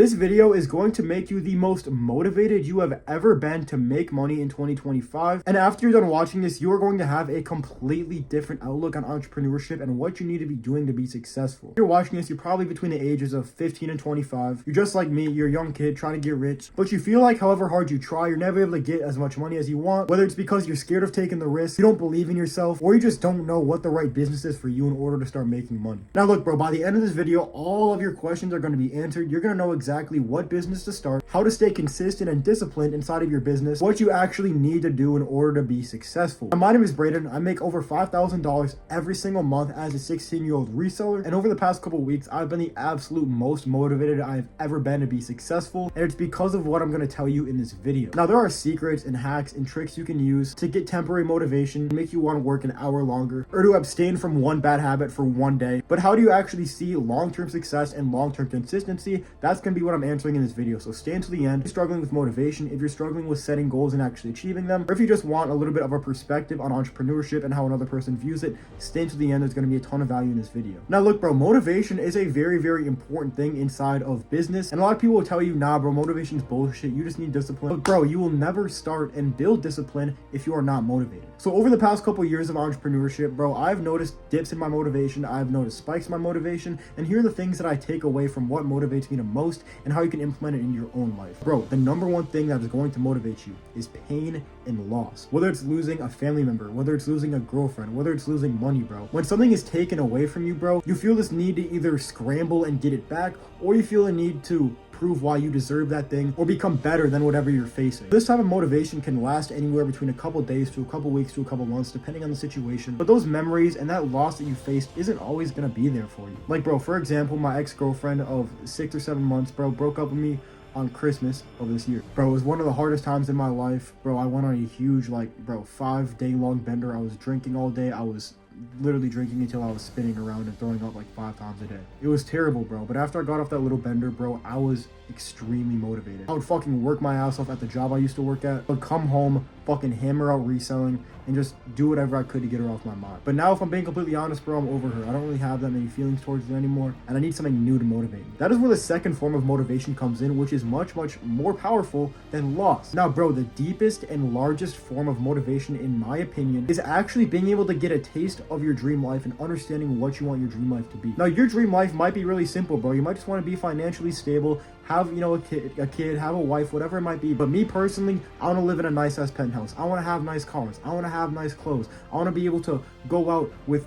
This video is going to make you the most motivated you have ever been to make money in 2025. And after you're done watching this, you are going to have a completely different outlook on entrepreneurship and what you need to be doing to be successful. If you're watching this, you're probably between the ages of 15 and 25. You're just like me, you're a young kid trying to get rich, but you feel like however hard you try, you're never able to get as much money as you want, whether it's because you're scared of taking the risk, you don't believe in yourself, or you just don't know what the right business is for you in order to start making money. Now look, bro, by the end of this video, all of your questions are going to be answered. You're going to know exactly what business to start, how to stay consistent and disciplined inside of your business, what you actually need to do in order to be successful. Now, my name is Braden. I make over $5,000 every single month as a 16-year-old reseller, and over the past couple weeks, I've been the absolute most motivated I've ever been to be successful, and it's because of what I'm going to tell you in this video. Now, there are secrets and hacks and tricks you can use to get temporary motivation, to make you want to work an hour longer, or to abstain from one bad habit for one day. But how do you actually see long-term success and long-term consistency? That's going to be what I'm answering in this video, so stay until the end. If you're struggling with motivation, if you're struggling with setting goals and actually achieving them, or if you just want a little bit of a perspective on entrepreneurship and how another person views it, stay until the end. There's going to be a ton of value in this video. Now look, bro, motivation is a very, very important thing inside of business, and a lot of people will tell you, nah, bro, motivation's bullshit, you just need discipline. But bro, you will never start and build discipline if you are not motivated. So over the past couple years of entrepreneurship, bro, I've noticed dips in my motivation, I've noticed spikes in my motivation, and here are the things that I take away from what motivates me the most and how you can implement it in your own life. Bro, the number one thing that is going to motivate you is pain and loss. Whether it's losing a family member, whether it's losing a girlfriend, whether it's losing money, bro. When something is taken away from you, bro, you feel this need to either scramble and get it back, or you feel a need to prove why you deserve that thing or become better than whatever you're facing. This type of motivation can last anywhere between a couple days to a couple weeks to a couple months, depending on the situation. But those memories and that loss that you faced isn't always gonna be there for you. Like, bro, for example, my ex-girlfriend of 6 or 7 months, bro, broke up with me on Christmas of this year. Bro, it was one of the hardest times in my life. Bro, I went on a huge, 5-day long bender. I was drinking all day. I was literally drinking until I was spinning around and throwing up 5 times a day. It was terrible, bro. But after I got off that little bender, bro, I was extremely motivated. I would fucking work my ass off at the job I used to work at. I'd come home, fucking hammer out reselling, and just do whatever I could to get her off my mind. But now, if I'm being completely honest, bro, I'm over her. I don't really have that many feelings towards her anymore, and I need something new to motivate me. That is where the second form of motivation comes in, which is much, much more powerful than loss. Now, bro, the deepest and largest form of motivation, in my opinion, is actually being able to get a taste of your dream life and understanding what you want your dream life to be. Now, your dream life might be really simple, bro. You might just want to be financially stable, have, a kid, have a wife, whatever it might be. But me personally, I want to live in a nice ass penthouse. I want to have nice cars. I want to have nice clothes. I want to be able to go out with,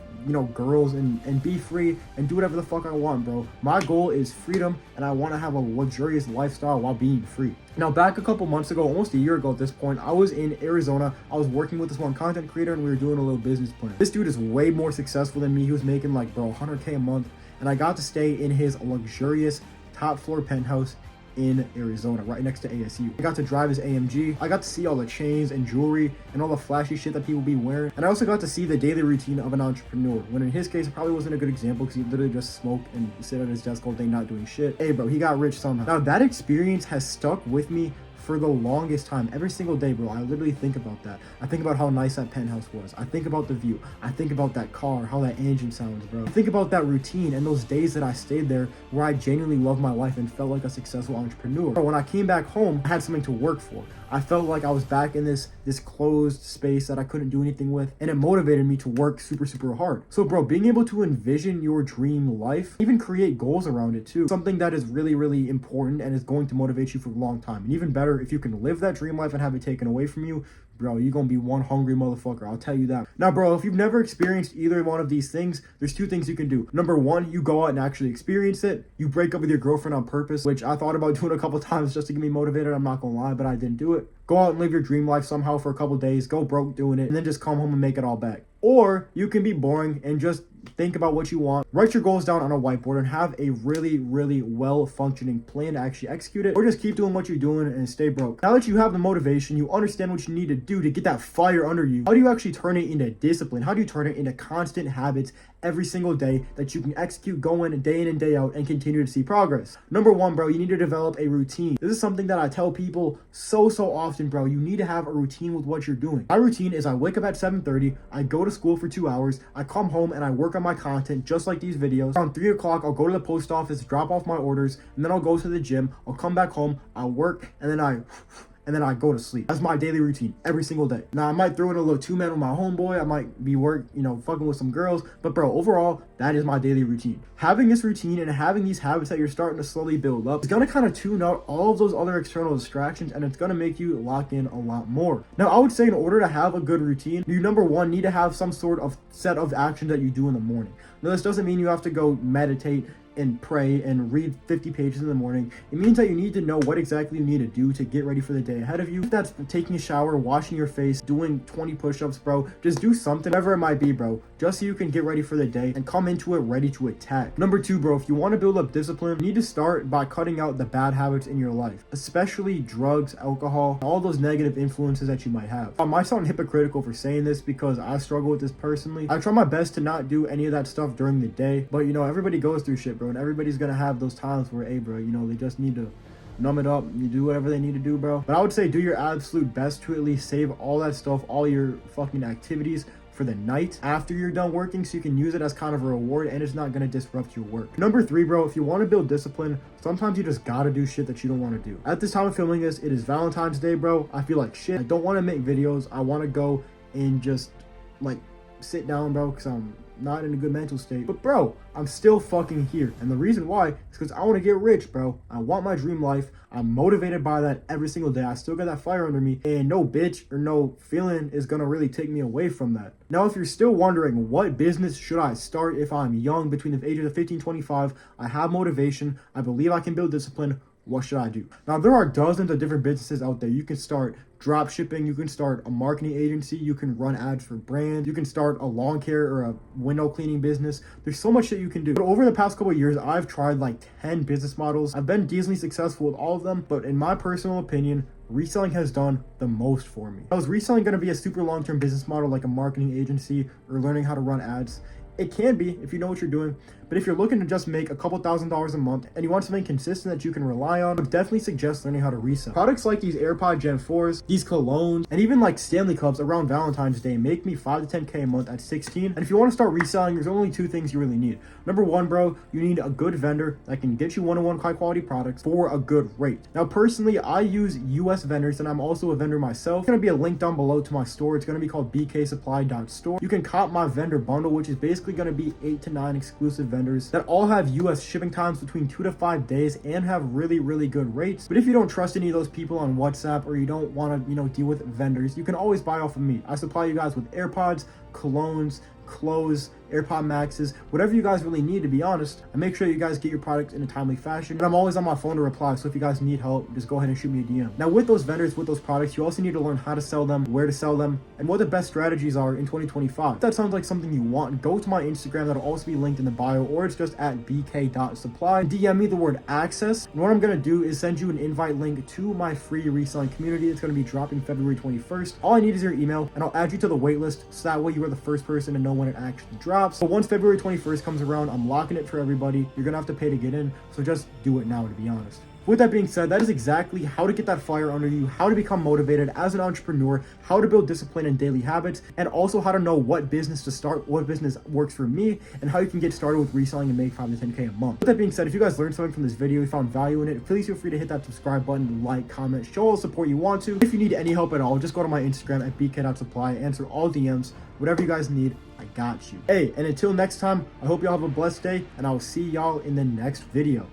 girls and be free and do whatever the fuck I want, bro. My goal is freedom, and I want to have a luxurious lifestyle while being free. Now, back a couple months ago, almost a year ago at this point, I was in Arizona. I was working with this one content creator, and we were doing a little business plan. This dude is way more successful than me. He was making 100K a month, and I got to stay in his luxurious top floor penthouse in Arizona, right next to ASU. I got to drive his AMG. I got to see all the chains and jewelry and all the flashy shit that people be wearing. And I also got to see the daily routine of an entrepreneur, when in his case, it probably wasn't a good example because he literally just smoked and sit at his desk all day not doing shit. Hey, bro, he got rich somehow. Now, that experience has stuck with me for the longest time. Every single day, bro, I literally think about that. I think about how nice that penthouse was. I think about the view. I think about that car, how that engine sounds, bro. I think about that routine and those days that I stayed there where I genuinely loved my life and felt like a successful entrepreneur. But when I came back home, I had something to work for. I felt like I was back in this closed space that I couldn't do anything with, and it motivated me to work super, super hard. So, bro, being able to envision your dream life, even create goals around it too, something that is really, really important and is going to motivate you for a long time. And even better, if you can live that dream life and have it taken away from you, bro, you're gonna be one hungry motherfucker, I'll tell you that. Now, bro, if you've never experienced either one of these things, there's 2 things you can do. Number 1, you go out and actually experience it. You break up with your girlfriend on purpose, which I thought about doing a couple times just to get me motivated. I'm not gonna lie, but I didn't do it. Go out and live your dream life somehow for a couple days, go broke doing it, and then just come home and make it all back. Or you can be boring and just think about what you want, write your goals down on a whiteboard, and have a really, really well-functioning plan to actually execute it, or just keep doing what you're doing and stay broke. Now that you have the motivation, you understand what you need to do to get that fire under you. How do you actually turn it into discipline? How do you turn it into constant habits every single day that you can execute, go in day in and day out, and continue to see progress. Number one, bro, you need to develop a routine. This is something that I tell people so often, bro. You need to have a routine with what you're doing. My routine is I wake up at 7:30, I go to school for 2 hours, I come home and I work on my content just like these videos. Around 3 o'clock, I'll go to the post office, drop off my orders, and then I'll go to the gym, I'll come back home, I'll work, and then I go to sleep. That's my daily routine every single day. Now, I might throw in a little 2-man with my homeboy. I might be fucking with some girls. But bro, overall, that is my daily routine. Having this routine and having these habits that you're starting to slowly build up is gonna kind of tune out all of those other external distractions, and it's gonna make you lock in a lot more. Now, I would say in order to have a good routine, you number one need to have some sort of set of actions that you do in the morning. Now, this doesn't mean you have to go meditate and pray and read 50 pages in the morning. It means that you need to know what exactly you need to do to get ready for the day ahead of you. If that's taking a shower, washing your face, doing 20 push-ups, bro, just do something, whatever it might be, bro, just so you can get ready for the day and come into it ready to attack. Number two, bro, if you want to build up discipline, you need to start by cutting out the bad habits in your life, especially drugs, alcohol, all those negative influences that you might have. I might sound hypocritical for saying this because I struggle with this personally. I try my best to not do any of that stuff during the day, but everybody goes through shit, bro, and everybody's gonna have those times where, hey, bro, they just need to numb it up. You do whatever they need to do, bro. But I would say do your absolute best to at least save all that stuff, all your fucking activities for the night after you're done working, so you can use it as kind of a reward and it's not going to disrupt your work. Number three, bro, if you want to build discipline, sometimes you just gotta do shit that you don't want to do. At this time of filming this, it is Valentine's Day, bro. I feel like shit. I don't want to make videos. I want to go and just sit down, bro, because I'm not in a good mental state. But bro, I'm still fucking here, and the reason why is because I want to get rich, bro. I want my dream life. I'm motivated by that every single day. I still got that fire under me, and no bitch or no feeling is gonna really take me away from that. Now, if you're still wondering what business should I start if I'm young, between the ages of 15 and 25, I have motivation, I believe I can build discipline, what should I do? Now, there are dozens of different businesses out there. You can start drop shipping, you can start a marketing agency, you can run ads for brands, you can start a lawn care or a window cleaning business. There's so much that you can do. But over the past couple of years, I've tried 10 business models. I've been decently successful with all of them, but in my personal opinion, reselling has done the most for me. Now, is reselling going to be a super long-term business model like a marketing agency or learning how to run ads? It can be if you know what you're doing, but if you're looking to just make a couple $1,000s a month and you want something consistent that you can rely on, I would definitely suggest learning how to resell. Products like these AirPod Gen 4s, these colognes, and even Stanley Cups around Valentine's Day make me 5 to 10K a month at 16. And if you want to start reselling, there's only two things you really need. Number one, bro, you need a good vendor that can get you one-on-one high quality products for a good rate. Now, personally, I use US vendors and I'm also a vendor myself. There's going to be a link down below to my store. It's going to be called bksupply.store. You can cop my vendor bundle, which is basically going to be 8 to 9 exclusive vendors that all have US shipping times between 2 to 5 days and have really good rates. But if you don't trust any of those people on WhatsApp, or you don't want to deal with vendors, you can always buy off of me. I supply you guys with AirPods, colognes, clothes, AirPod Maxes, whatever you guys really need, to be honest. I make sure you guys get your products in a timely fashion. And I'm always on my phone to reply, so if you guys need help, just go ahead and shoot me a DM. Now, with those vendors, with those products, you also need to learn how to sell them, where to sell them, and what the best strategies are in 2025. If that sounds like something you want, go to my Instagram. That'll also be linked in the bio, or it's just at bk.supply. DM me the word access. And what I'm going to do is send you an invite link to my free reselling community. It's going to be dropping February 21st. All I need is your email, and I'll add you to the waitlist, so that way you are the first person to know when it actually drops. But once February 21st comes around, I'm locking it for everybody. You're gonna have to pay to get in, so just do it now, to be honest. With that being said, that is exactly how to get that fire under you, how to become motivated as an entrepreneur, how to build discipline and daily habits, and also how to know what business to start, what business works for me, and how you can get started with reselling and make 5 to 10K a month. With that being said, if you guys learned something from this video, you found value in it, please feel free to hit that subscribe button, like, comment, show all the support you want to. If you need any help at all, just go to my Instagram at bk.supply, answer all DMs, whatever you guys need, I got you. Hey, and until next time, I hope y'all have a blessed day, and I will see y'all in the next video.